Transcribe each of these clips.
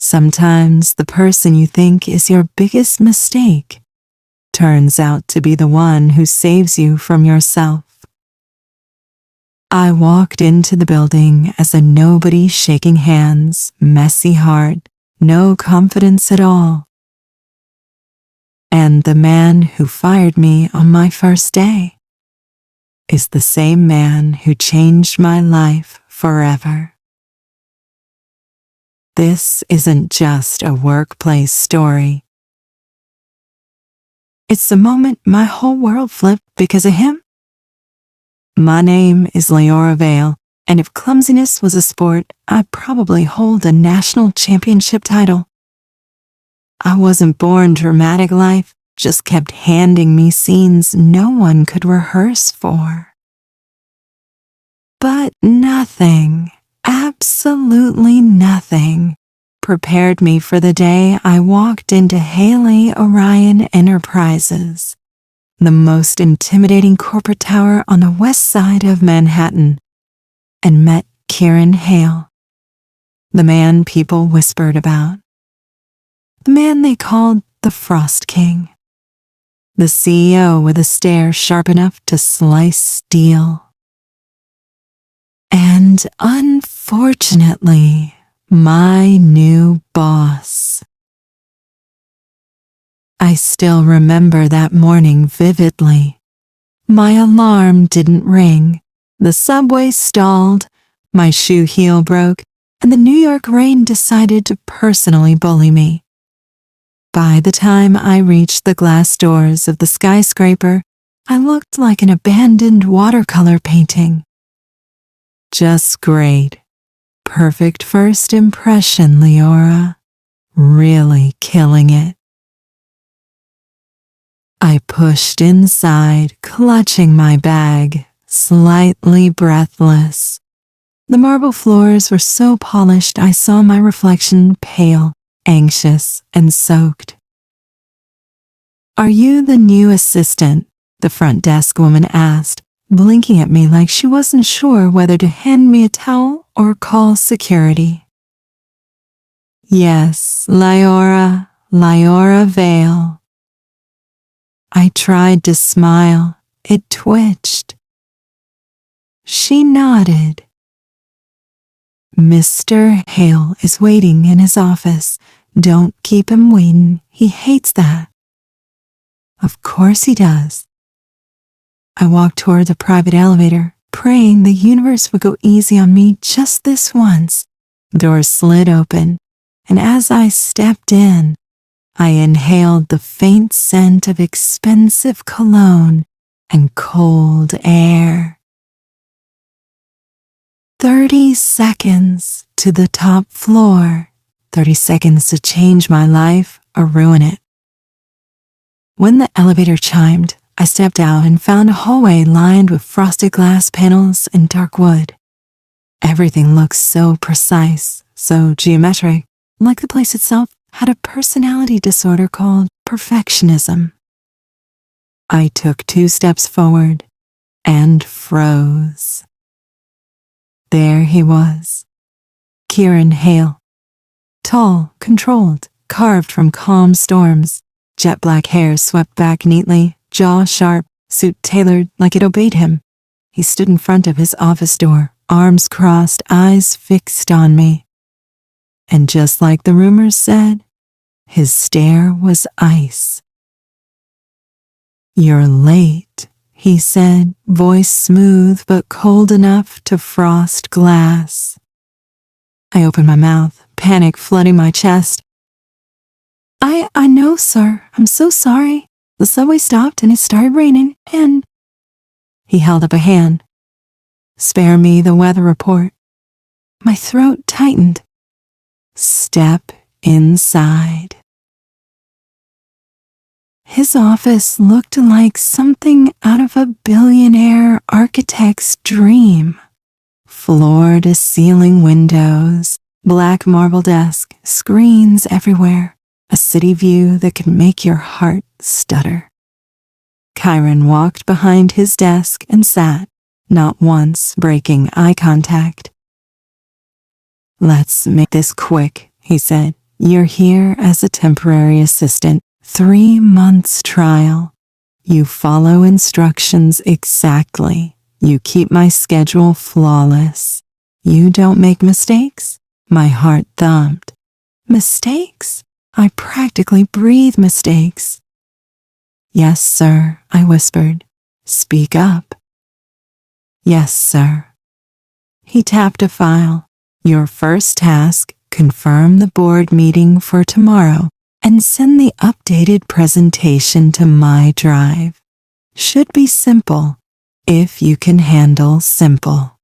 Sometimes the person you think is your biggest mistake turns out to be the one who saves you from yourself. I walked into the building as a nobody, shaking hands, messy heart, no confidence at all. And the man who fired me on my first day is the same man who changed my life forever. This isn't just a workplace story. It's the moment my whole world flipped because of him. My name is Leora Vale, and if clumsiness was a sport, I'd probably hold a national championship title. I wasn't born dramatic life, just kept handing me scenes no one could rehearse for. But nothing, absolutely nothing, prepared me for the day I walked into Haley Orion Enterprises, the most intimidating corporate tower on the west side of Manhattan, and met Kieran Hale, the man people whispered about, the man they called the Frost King, the CEO with a stare sharp enough to slice steel. And unfortunately, my new boss. I still remember that morning vividly. My alarm didn't ring, the subway stalled, my shoe heel broke, and the New York rain decided to personally bully me. By the time I reached the glass doors of the skyscraper, I looked like an abandoned watercolor painting. Just great. Perfect first impression, Leora. Really killing it. I pushed inside, clutching my bag, slightly breathless. The marble floors were so polished I saw my reflection pale, anxious, and soaked. "Are you the new assistant?" the front desk woman asked, blinking at me like she wasn't sure whether to hand me a towel or call security. "Yes, Leora Vale." I tried to smile. It twitched. She nodded. "Mr. Hale is waiting in his office. Don't keep him waiting. He hates that." Of course he does. I walked toward the private elevator, praying the universe would go easy on me just this once. Doors slid open, and as I stepped in, I inhaled the faint scent of expensive cologne and cold air. 30 seconds to the top floor, 30 seconds to change my life or ruin it. When the elevator chimed, I stepped out and found a hallway lined with frosted glass panels and dark wood. Everything looked so precise, so geometric, like the place itself had a personality disorder called perfectionism. I took 2 steps forward and froze. There he was, Kieran Hale. Tall, controlled, carved from calm storms, jet black hair swept back neatly, jaw sharp, suit tailored like it obeyed him. He stood in front of his office door, arms crossed, eyes fixed on me. And just like the rumors said, his stare was ice. "You're late," he said, voice smooth but cold enough to frost glass. I opened my mouth, panic flooding my chest. I know, sir. I'm so sorry. The subway stopped and it started raining, and..." He held up a hand. "Spare me the weather report." My throat tightened. "Step inside." His office looked like something out of a billionaire architect's dream. Floor-to-ceiling windows, black marble desk, screens everywhere, a city view that could make your heart stutter. Kieran walked behind his desk and sat, not once breaking eye contact. "Let's make this quick," he said. You're here as a temporary assistant, 3 months trial. You follow instructions exactly. You keep my schedule flawless. You don't make mistakes? My heart thumped. Mistakes? I practically breathe mistakes. Yes, sir, I whispered. Speak up. Yes, sir. He tapped a file. Your first task, confirm the board meeting for tomorrow and send the updated presentation to my drive. Should be simple, if you can handle simple.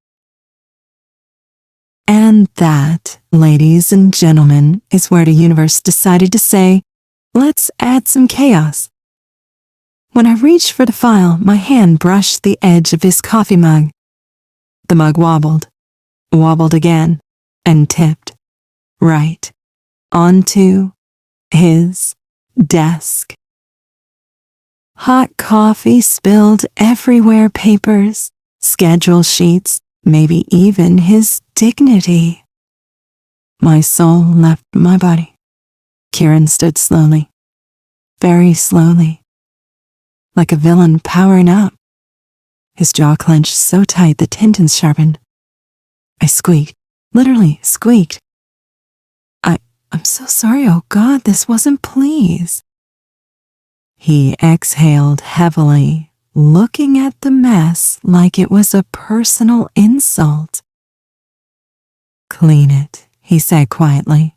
And that, ladies and gentlemen, is where the universe decided to say, let's add some chaos. When I reached for the file, my hand brushed the edge of his coffee mug. The mug wobbled again, and tipped right onto his desk. Hot coffee spilled everywhere, papers, schedule sheets, maybe even his dignity. My soul left my body. Kieran stood slowly, very slowly, like a villain powering up. His jaw clenched so tight the tendons sharpened. I squeaked, literally squeaked. I'm so sorry, oh God, this wasn't please. He exhaled heavily, looking at the mess like it was a personal insult. Clean it, he said quietly.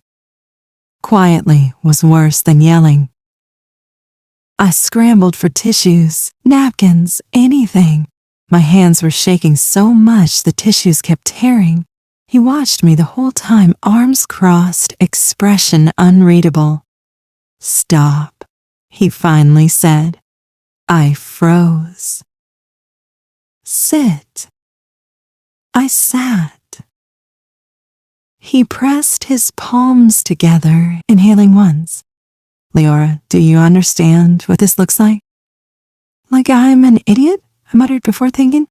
Quietly was worse than yelling. I scrambled for tissues, napkins, anything. My hands were shaking so much the tissues kept tearing. He watched me the whole time, arms crossed, expression unreadable. Stop, he finally said. I froze. Sit. I sat. He pressed his palms together, inhaling once. Leora, do you understand what this looks like? Like I'm an idiot? I muttered before thinking.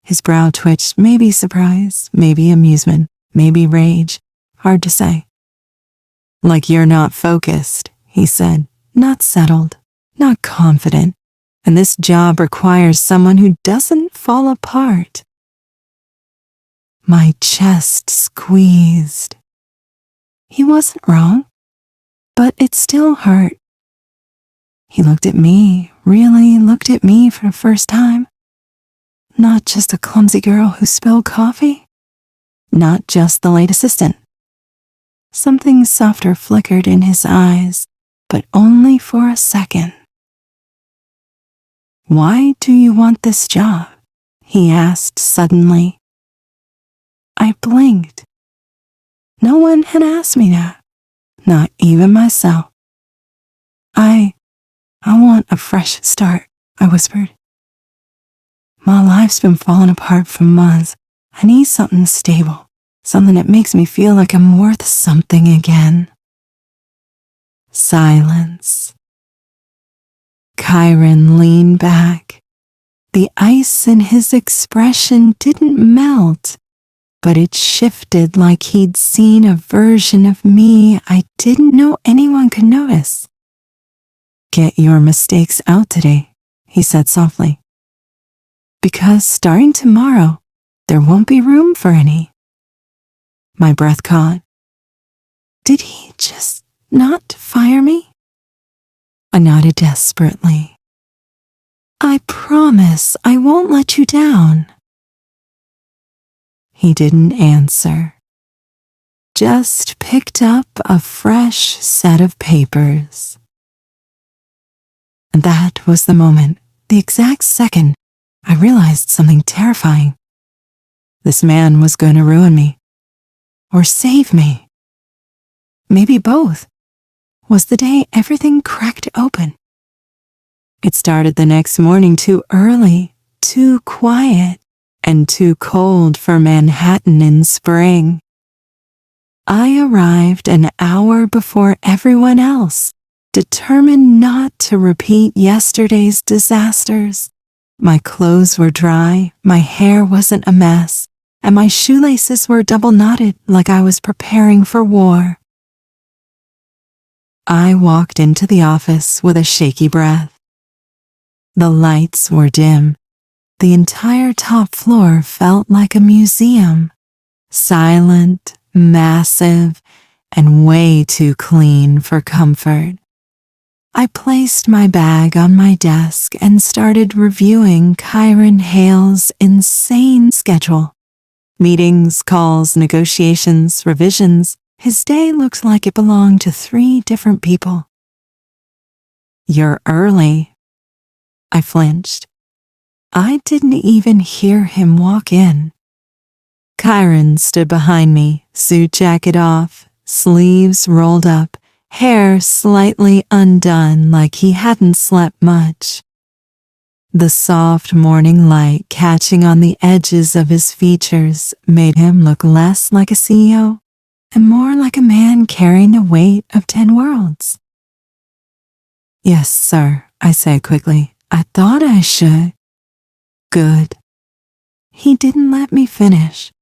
His brow twitched, maybe surprise, maybe amusement, maybe rage. Hard to say. Like you're not focused, he said, not settled, not confident, and this job requires someone who doesn't fall apart. My chest squeezed. He wasn't wrong, but it still hurt. He looked at me, really looked at me for the first time. Not just a clumsy girl who spilled coffee. Not just the late assistant. Something softer flickered in his eyes, but only for a second. Why do you want this job? He asked suddenly. I blinked. No one had asked me that, not even myself. I want a fresh start, I whispered. My life's been falling apart for months. I need something stable, something that makes me feel like I'm worth something again. Silence. Kyron leaned back. The ice in his expression didn't melt, but it shifted like he'd seen a version of me I didn't know anyone could notice. Get your mistakes out today, he said softly. Because starting tomorrow, there won't be room for any. My breath caught. Did he just not fire me? I nodded desperately. I promise I won't let you down. He didn't answer. Just picked up a fresh set of papers. And that was the moment, the exact second, I realized something terrifying. This man was going to ruin me. Or save me. Maybe both. Was the day everything cracked open. It started the next morning too early, too quiet, and too cold for Manhattan in spring. I arrived an hour before everyone else, determined not to repeat yesterday's disasters. My clothes were dry, my hair wasn't a mess, and my shoelaces were double knotted like I was preparing for war. I walked into the office with a shaky breath. The lights were dim. The entire top floor felt like a museum. Silent, massive, and way too clean for comfort. I placed my bag on my desk and started reviewing Kyron Hale's insane schedule. Meetings, calls, negotiations, revisions. His day looked like it belonged to 3 different people. "You're early." I flinched. I didn't even hear him walk in. Kyron stood behind me, suit jacket off, sleeves rolled up, hair slightly undone like he hadn't slept much. The soft morning light catching on the edges of his features made him look less like a CEO and more like a man carrying the weight of 10 worlds. "Yes, sir," I said quickly. "I thought I should." "Good." He didn't let me finish.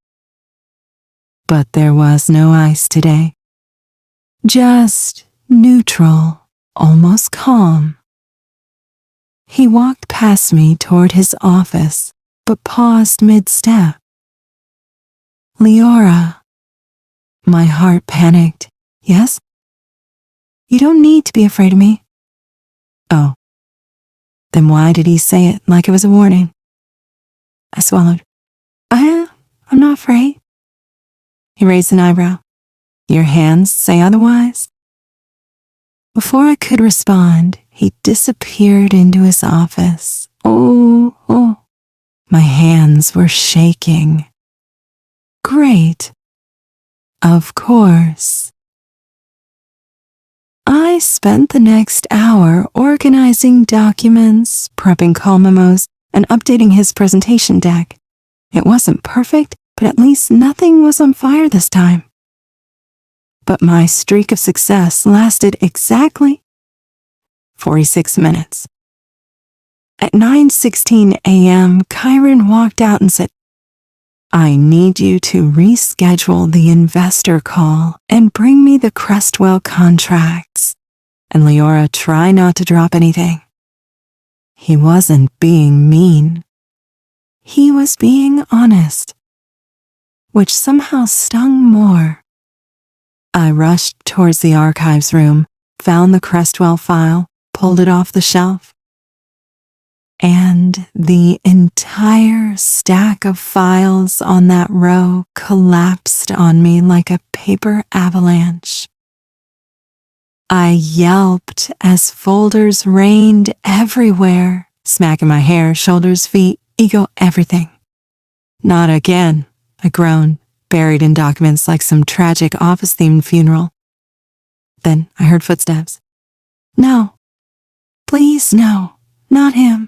But there was no ice today. Just neutral, almost calm. He walked past me toward his office, but paused mid-step. "Leora." My heart panicked. "Yes?" "You don't need to be afraid of me." "Oh. Then why did he say it like it was a warning?" I swallowed. I'm not afraid." He raised an eyebrow. "Your hands say otherwise?" Before I could respond, he disappeared into his office. Oh. My hands were shaking. Great. Of course. I spent the next hour organizing documents, prepping call memos, and updating his presentation deck. It wasn't perfect, but at least nothing was on fire this time. But my streak of success lasted exactly 46 minutes. At 9:16 a.m., Kyron walked out and said, "I need you to reschedule the investor call and bring me the Crestwell contracts. And Leora, try not to drop anything." He wasn't being mean. He was being honest, which somehow stung more. I rushed towards the archives room, found the Crestwell file, pulled it off the shelf. And the entire stack of files on that row collapsed on me like a paper avalanche. I yelped as folders rained everywhere, smacking my hair, shoulders, feet, ego, everything. "Not again," I groaned, buried in documents like some tragic office-themed funeral. Then I heard footsteps. "No. Please, no. Not him."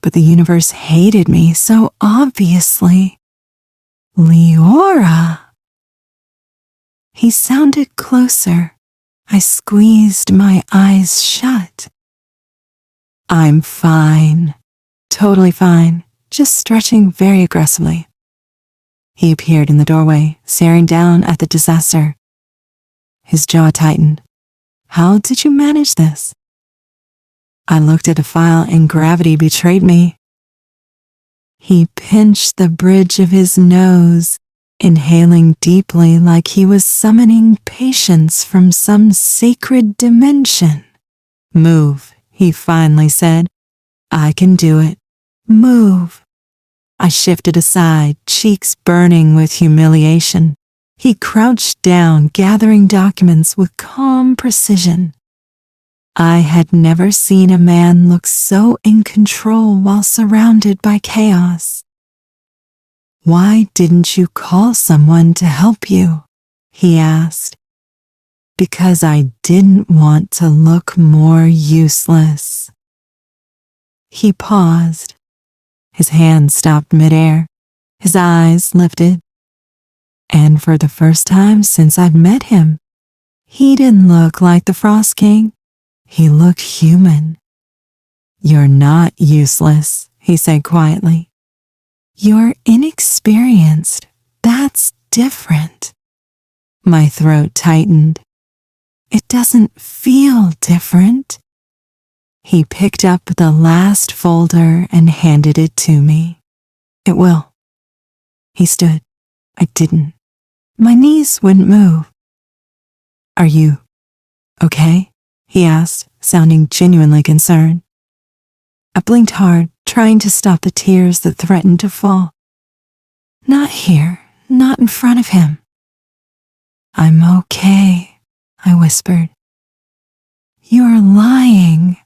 But the universe hated me so obviously. "Leora." He sounded closer. I squeezed my eyes shut. "I'm fine. Totally fine. Just stretching very aggressively." He appeared in the doorway, staring down at the disaster. His jaw tightened. "How did you manage this?" I looked at a file and gravity betrayed me. He pinched the bridge of his nose, inhaling deeply like he was summoning patience from some sacred dimension. "Move," he finally said. "I can do it. Move." I shifted aside, cheeks burning with humiliation. He crouched down, gathering documents with calm precision. I had never seen a man look so in control while surrounded by chaos. "Why didn't you call someone to help you?" he asked. "Because I didn't want to look more useless." He paused. His hand stopped midair. His eyes lifted. And for the first time since I'd met him, he didn't look like the Frost King. He looked human. "You're not useless," he said quietly. "You're inexperienced. That's different." My throat tightened. It doesn't feel different. He picked up the last folder and handed it to me. It will. He stood. I didn't. My knees wouldn't move. Are you okay? He asked, sounding genuinely concerned. I blinked hard, trying to stop the tears that threatened to fall. Not here, not in front of him. I'm okay, I whispered. You're lying.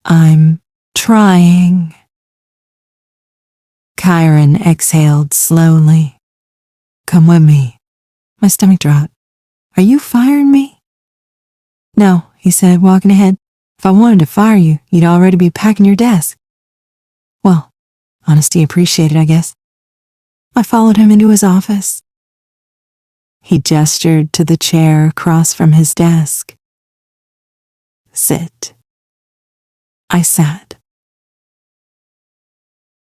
I'm trying. Kyron exhaled slowly. Come with me. My stomach dropped. Are you firing me? No, he said, walking ahead. If I wanted to fire you, you'd already be packing your desk. Well, honesty appreciated, I guess. I followed him into his office. He gestured to the chair across from his desk. Sit. I sat.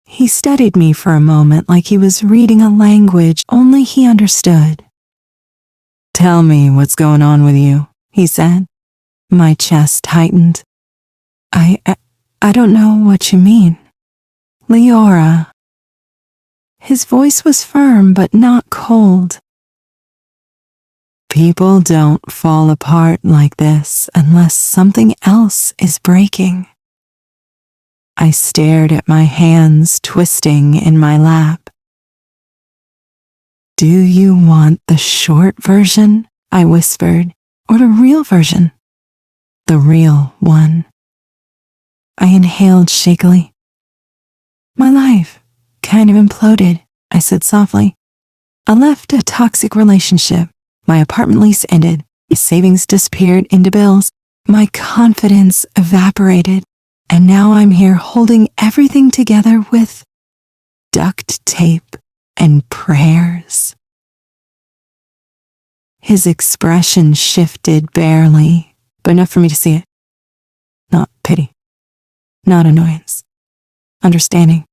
He studied me for a moment like he was reading a language only he understood. Tell me what's going on with you, he said. My chest tightened. I don't know what you mean. Leora. His voice was firm but not cold. People don't fall apart like this unless something else is breaking. I stared at my hands twisting in my lap. Do you want the short version? I whispered, or the real version? The real one. I inhaled shakily. My life kind of imploded, I said softly. I left a toxic relationship. My apartment lease ended. My savings disappeared into bills. My confidence evaporated. And now I'm here holding everything together with duct tape and prayers. His expression shifted barely, but enough for me to see it. Not pity. Not annoyance. Understanding.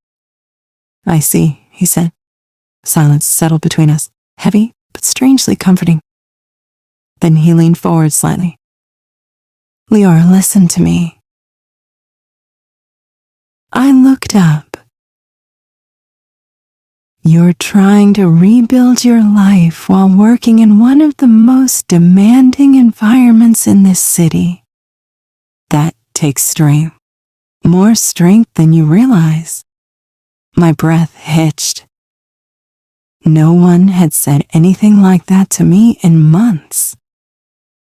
I see, he said. Silence settled between us, heavy but strangely comforting. Then he leaned forward slightly. Leora, listen to me. I looked up. You're trying to rebuild your life while working in one of the most demanding environments in this city. That takes strength. More strength than you realize. My breath hitched. No one had said anything like that to me in months.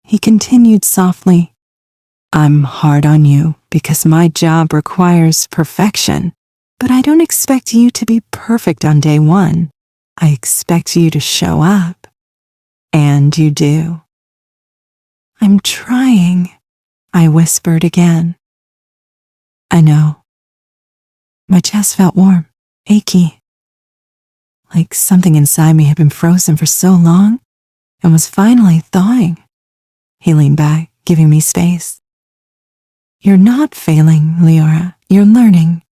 He continued softly. I'm hard on you because my job requires perfection, but I don't expect you to be perfect on day one. I expect you to show up. And you do. I'm trying, I whispered again. I know. My chest felt warm, achy. Like something inside me had been frozen for so long and was finally thawing. He leaned back, giving me space. You're not failing, Leora. You're learning.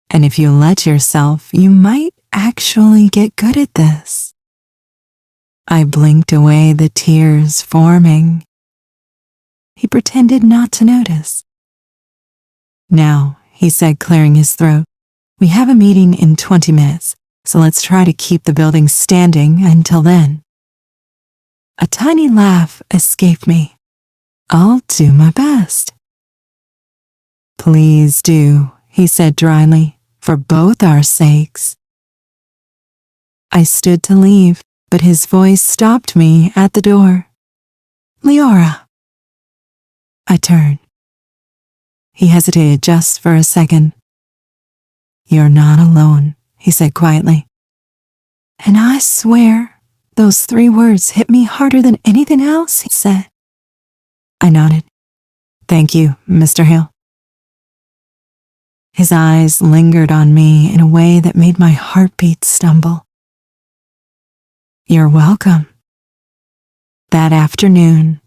And if you let yourself, you might actually get good at this. I blinked away the tears forming. He pretended not to notice. Now, he said, clearing his throat, we have a meeting in 20 minutes, so let's try to keep the building standing until then. A tiny laugh escaped me. I'll do my best. Please do, he said dryly, for both our sakes. I stood to leave, but his voice stopped me at the door. Leora. I turned. He hesitated just for a second. You're not alone, he said quietly. And I swear, those 3 words hit me harder than anything else he said. I nodded. Thank you, Mr. Hale. His eyes lingered on me in a way that made my heartbeat stumble. You're welcome. That afternoon,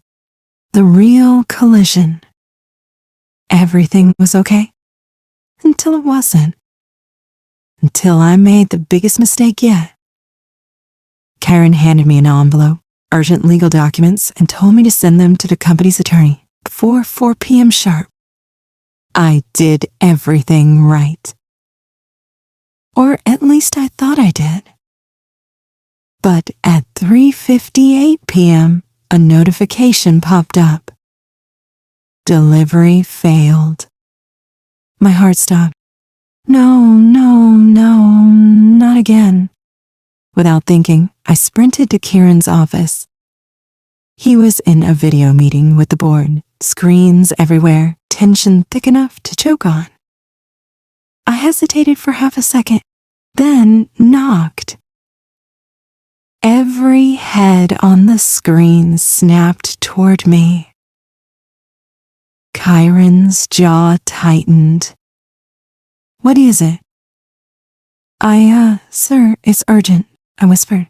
the real collision. Everything was okay. Until it wasn't. Until I made the biggest mistake yet. Karen handed me an envelope. urgent legal documents and told me to send them to the company's attorney before 4 p.m. sharp. I did everything right. Or at least I thought I did. But at 3:58 p.m., a notification popped up. Delivery failed. My heart stopped. No, not again. Without thinking, I sprinted to Kieran's office. He was in a video meeting with the board, screens everywhere, tension thick enough to choke on. I hesitated for half a second, then knocked. Every head on the screen snapped toward me. Kieran's jaw tightened. What is it? Sir, it's urgent, I whispered.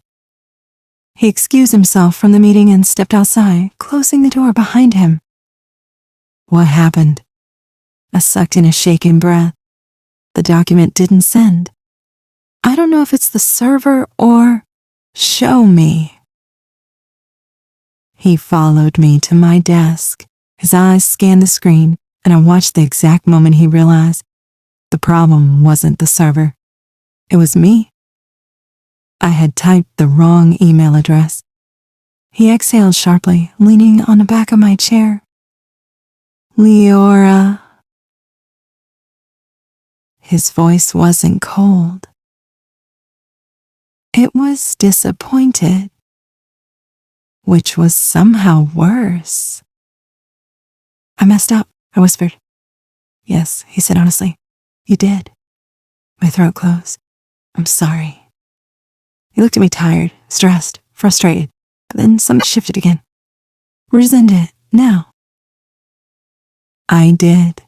He excused himself from the meeting and stepped outside, closing the door behind him. What happened? I sucked in a shaken breath. The document didn't send. I don't know if it's the server or... Show me. He followed me to my desk. His eyes scanned the screen, and I watched the exact moment he realized the problem wasn't the server. It was me. I had typed the wrong email address. He exhaled sharply, leaning on the back of my chair. Leora. His voice wasn't cold. It was disappointed, which was somehow worse. I messed up, I whispered. Yes, he said honestly. You did. My throat closed. I'm sorry. He looked at me tired, stressed, frustrated, but then something shifted again. Resent it now. I did.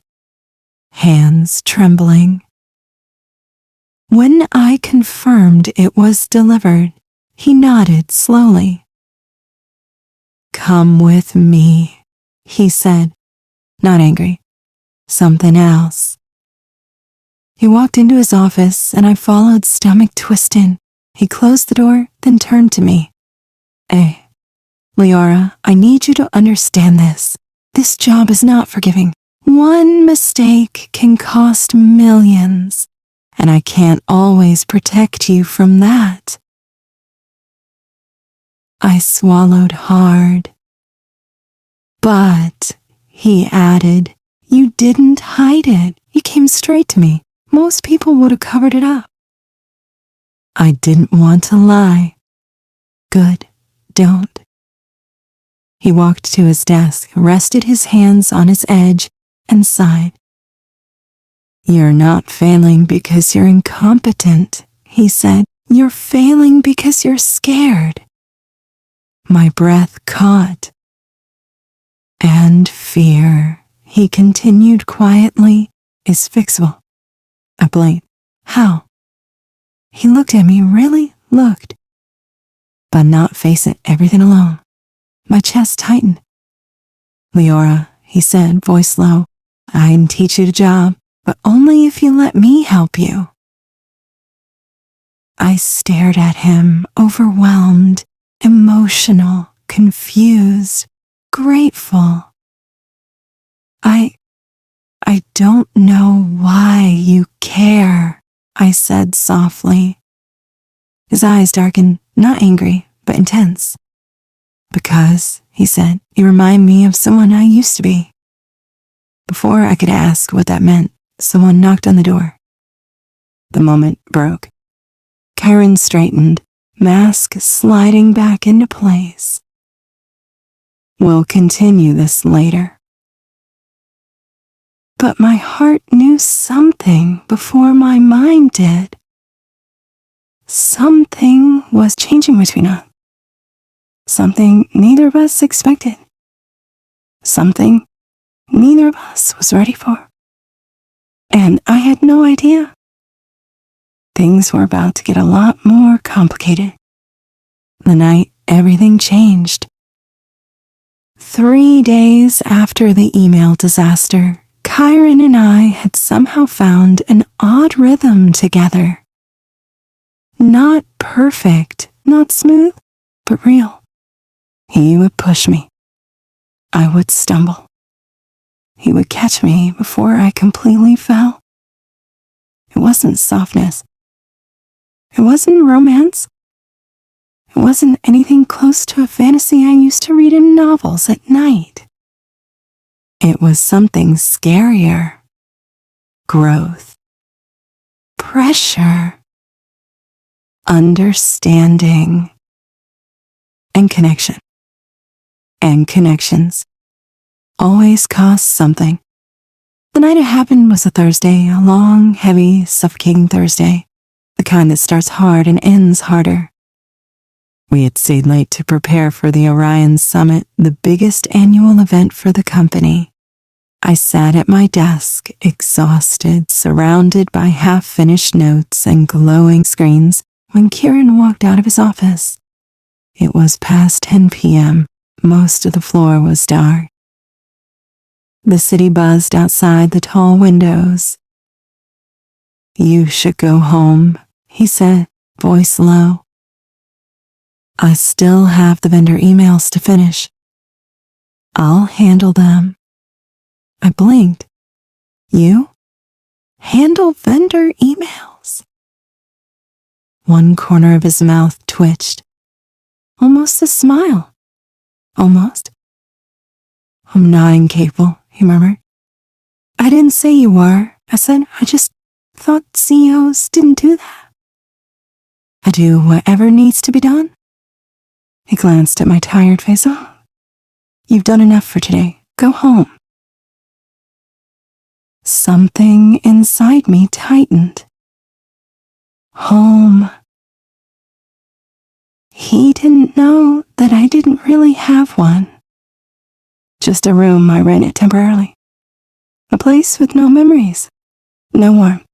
Hands trembling. When I confirmed it was delivered, he nodded slowly. Come with me, he said, not angry. Something else. He walked into his office and I followed, stomach twisting. He closed the door, then turned to me. Hey, Leora, I need you to understand this. This job is not forgiving. One mistake can cost millions, and I can't always protect you from that. I swallowed hard. But, he added, you didn't hide it. You came straight to me. Most people would have covered it up. I didn't want to lie. Good, don't. He walked to his desk, rested his hands on its edge, and sighed. You're not failing because you're incompetent, he said. You're failing because you're scared. My breath caught. And fear, he continued quietly, is fixable. I blinked. How? He looked at me, really looked. But not facing everything alone. My chest tightened. Leora, he said, voice low, I can teach you the job, but only if you let me help you. I stared at him, overwhelmed, emotional, confused, grateful. I don't know why you care, I said softly. His eyes darkened, not angry, but intense. Because, he said, you remind me of someone I used to be. Before I could ask what that meant, someone knocked on the door. The moment broke. Kieran straightened, mask sliding back into place. We'll continue this later. But my heart knew something before my mind did. Something was changing between us. Something neither of us expected. Something neither of us was ready for. And I had no idea. Things were about to get a lot more complicated. The night everything changed. 3 days after the email disaster, Kieran and I had somehow found an odd rhythm together. Not perfect, not smooth, but real. He would push me. I would stumble. He would catch me before I completely fell. It wasn't softness. It wasn't romance. It wasn't anything close to a fantasy I used to read in novels at night. It was something scarier. Growth. Pressure. Understanding. And connection. And connections always cost something. The night it happened was a Thursday, a long, heavy, suffocating Thursday, the kind that starts hard and ends harder. We had stayed late to prepare for the Orion Summit, the biggest annual event for the company. I sat at my desk, exhausted, surrounded by half-finished notes and glowing screens, when Kieran walked out of his office. It was past 10 p.m. Most of the floor was dark. The city buzzed outside the tall windows. "You should go home," he said, voice low. "I still have the vendor emails to finish. I'll handle them." I blinked. "You? Handle vendor emails?" One corner of his mouth twitched. Almost a smile. Almost. "I'm not incapable," he murmured. "I didn't say you were. I said I just thought CEOs didn't do that." "I do whatever needs to be done." He glanced at my tired face. "Oh, you've done enough for today. Go home." Something inside me tightened. Home. He didn't know that I didn't really have one. Just a room I rented temporarily. A place with no memories, no warmth,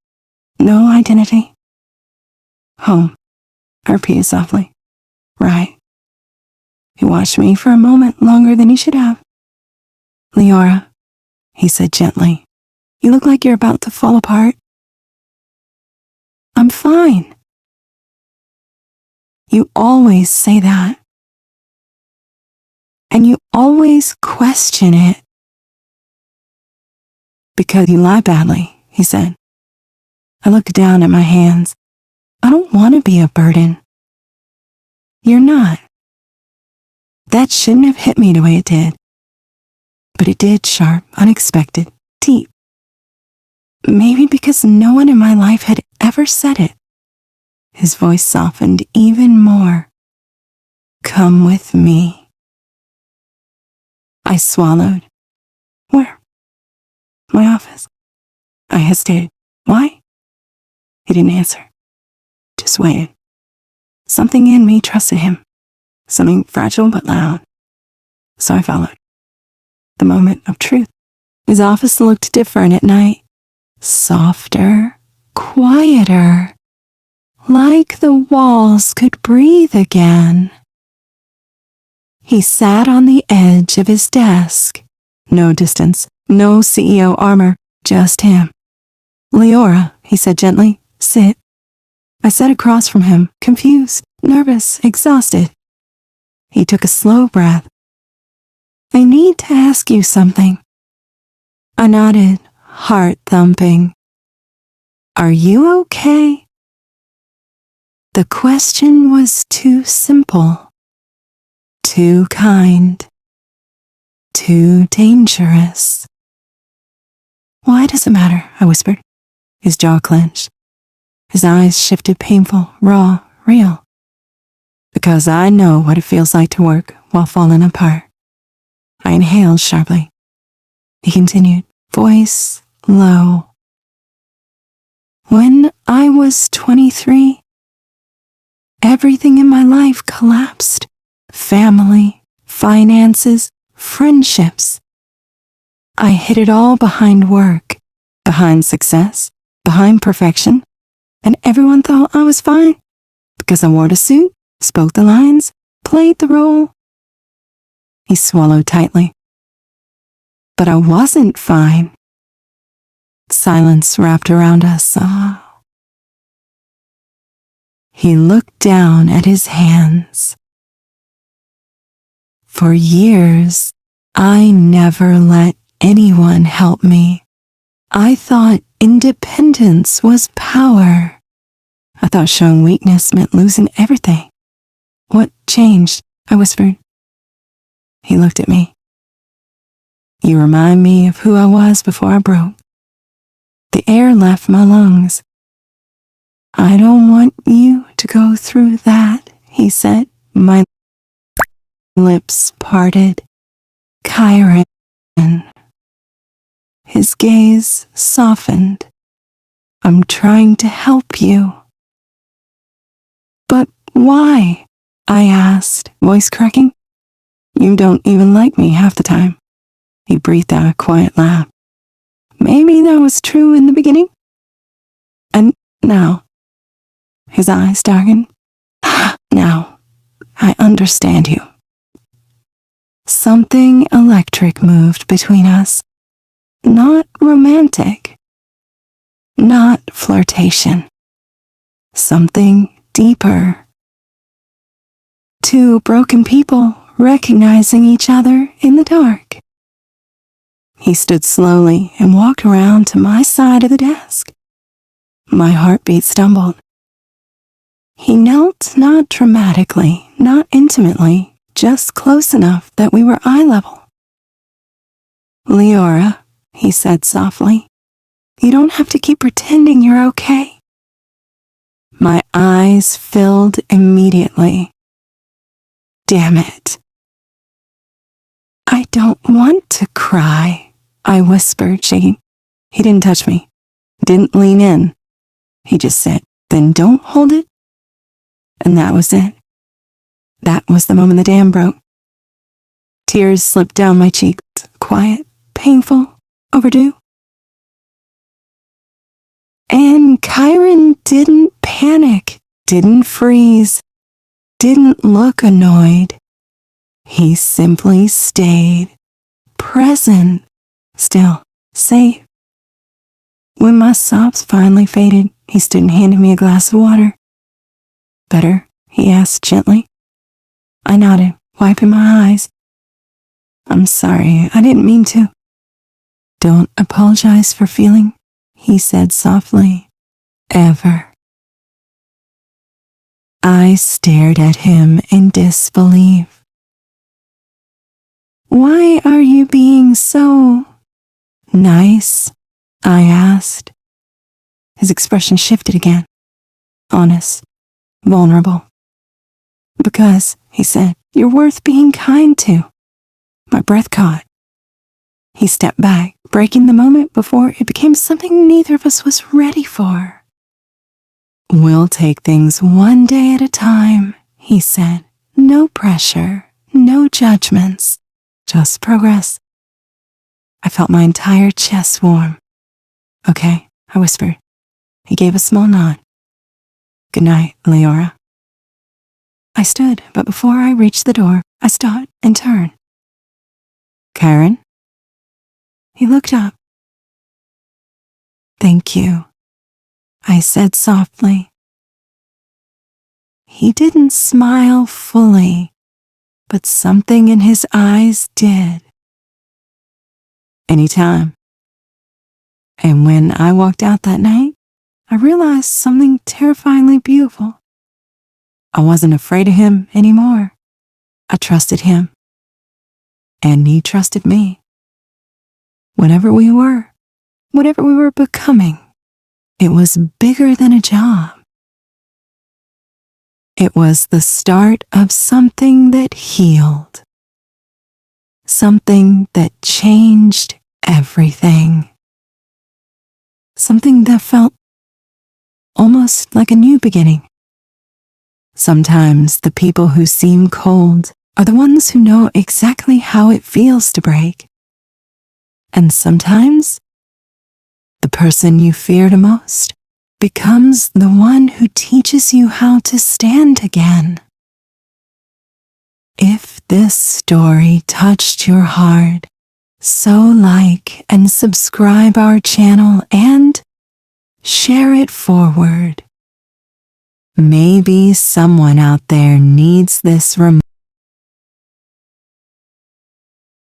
no identity. Home, I repeated softly. Right. He watched me for a moment longer than he should have. "Leora," he said gently, "you look like you're about to fall apart." "I'm fine." "You always say that. And you always question it." "Because you lie badly," he said. I looked down at my hands. "I don't want to be a burden." "You're not." That shouldn't have hit me the way it did. But it did, sharp, unexpected, deep. Maybe because no one in my life had ever said it. His voice softened even more. "Come with me." I swallowed. "Where?" "My office." I hesitated. "Why?" He didn't answer. Just waited. Something in me trusted him. Something fragile but loud. So I followed. The moment of truth. His office looked different at night. Softer, quieter. Like the walls could breathe again. He sat on the edge of his desk. No distance, no CEO armor, just him. "Leora," he said gently, "sit." I sat across from him, confused, nervous, exhausted. He took a slow breath. "I need to ask you something." I nodded, heart thumping. "Are you okay?" The question was too simple. Too kind. Too dangerous. "Why does it matter?" I whispered. His jaw clenched. His eyes shifted, painful, raw, real. "Because I know what it feels like to work while falling apart." I inhaled sharply. He continued, voice low. "When I was 23, everything in my life collapsed. Family, finances, friendships. I hid it all behind work, behind success, behind perfection, and everyone thought I was fine because I wore the suit, spoke the lines, played the role." He swallowed tightly. "But I wasn't fine." Silence wrapped around us. He looked down at his hands. For years, I never let anyone help me. I thought independence was power. I thought showing weakness meant losing everything. What changed? I whispered. He looked at me. You remind me of who I was before I broke. The air left my lungs. I don't want you to go through that, he said. My lips parted. Kyron. His gaze softened. I'm trying to help you. But why? I asked, voice cracking. You don't even like me half the time. He breathed out a quiet laugh. Maybe that was true in the beginning. And now, his eyes darkened. Now, I understand you. Something electric moved between us. Not romantic. Not flirtation. Something deeper. Two broken people recognizing each other in the dark. He stood slowly and walked around to my side of the desk. My heartbeat stumbled. He knelt not dramatically, not intimately, just close enough that we were eye level. Leora, he said softly, you don't have to keep pretending you're okay. My eyes filled immediately. Damn it. I don't want to cry, I whispered, shaking. He didn't touch me, didn't lean in. He just said, then don't hold it. And that was it. That was the moment the dam broke. Tears slipped down my cheeks, quiet, painful, overdue. And Kyron didn't panic, didn't freeze, didn't look annoyed. He simply stayed, present, still, safe. When my sobs finally faded, he stood and handed me a glass of water. Better? He asked gently. I nodded, wiping my eyes. I'm sorry, I didn't mean to. Don't apologize for feeling, he said softly, ever. I stared at him in disbelief. Why are you being so nice? I asked. His expression shifted again. Honest, vulnerable. Because, he said, you're worth being kind to. My breath caught. He stepped back, breaking the moment before it became something neither of us was ready for. We'll take things one day at a time, he said. No pressure, no judgments, just progress. I felt my entire chest warm. Okay, I whispered. He gave a small nod. Good night, Leora. I stood, but before I reached the door, I stopped and turned. Kyron? He looked up. Thank you, I said softly. He didn't smile fully, but something in his eyes did. Anytime. And when I walked out that night, I realized something terrifyingly beautiful. I wasn't afraid of him anymore. I trusted him. And he trusted me. Whatever we were becoming, it was bigger than a job. It was the start of something that healed. Something that changed everything. Something that felt almost like a new beginning. Sometimes the people who seem cold are the ones who know exactly how it feels to break. And sometimes the person you fear the most becomes the one who teaches you how to stand again. If this story touched your heart, so like and subscribe our channel and share it forward. Maybe someone out there needs this reminder.